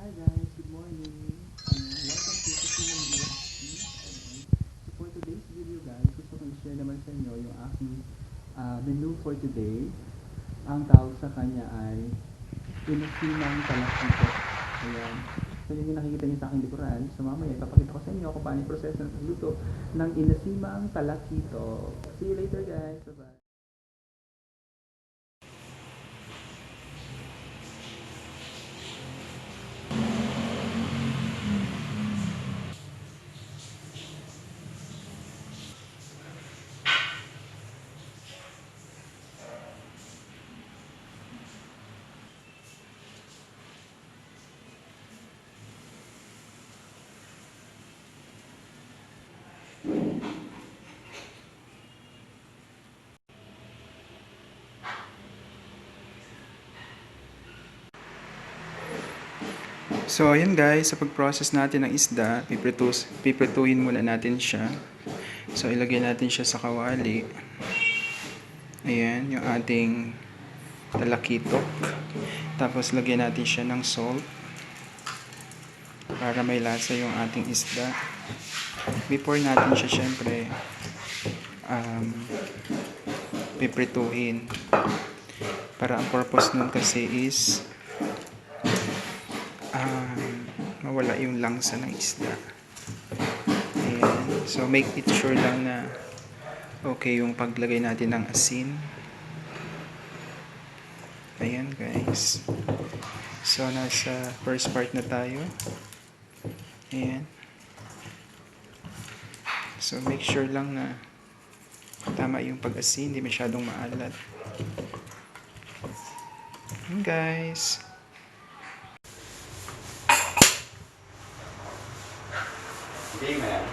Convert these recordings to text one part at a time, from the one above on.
Hi guys, good morning. Welcome to Kusinang UST. So for today's video guys, gusto kong i-share naman sa inyo yung aking menu for today. Ang tawag sa kanya ay Inusinang Talakito. Ayan. So yun yung nakikita niyo sa aking likuran. So mamaya ipapakita ko sa inyo kung paano yung proseso ng pagluto ng Inusimang Talakito. See you later guys. Bye-bye. So, ayan guys, sa pag-process natin ng isda, piprituhin muna natin siya. So, ilagay natin siya sa kawali. Ayan, yung ating talakitok. Tapos, lagyan natin siya ng salt para may lasa yung ating isda. Before natin siya, syempre, piprituhin. Para ang purpose nun kasi is mawala yung langsa ng isda. Ayan. So, make it sure lang na okay yung paglagay natin ng asin. Ayan guys. So, nasa first part na tayo. Ayan. So, make sure lang na tama yung pag-asin, hindi masyadong maalat. Ayan guys. Hindi mo yan.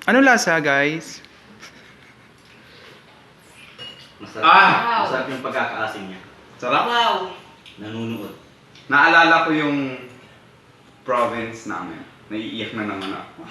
Ano lasa, guys? Masarap, Ah! masarap yung pagkakaasim niya. Sarap? Nanunuot. Naalala ko yung province namin. Naiiyak na naman ako.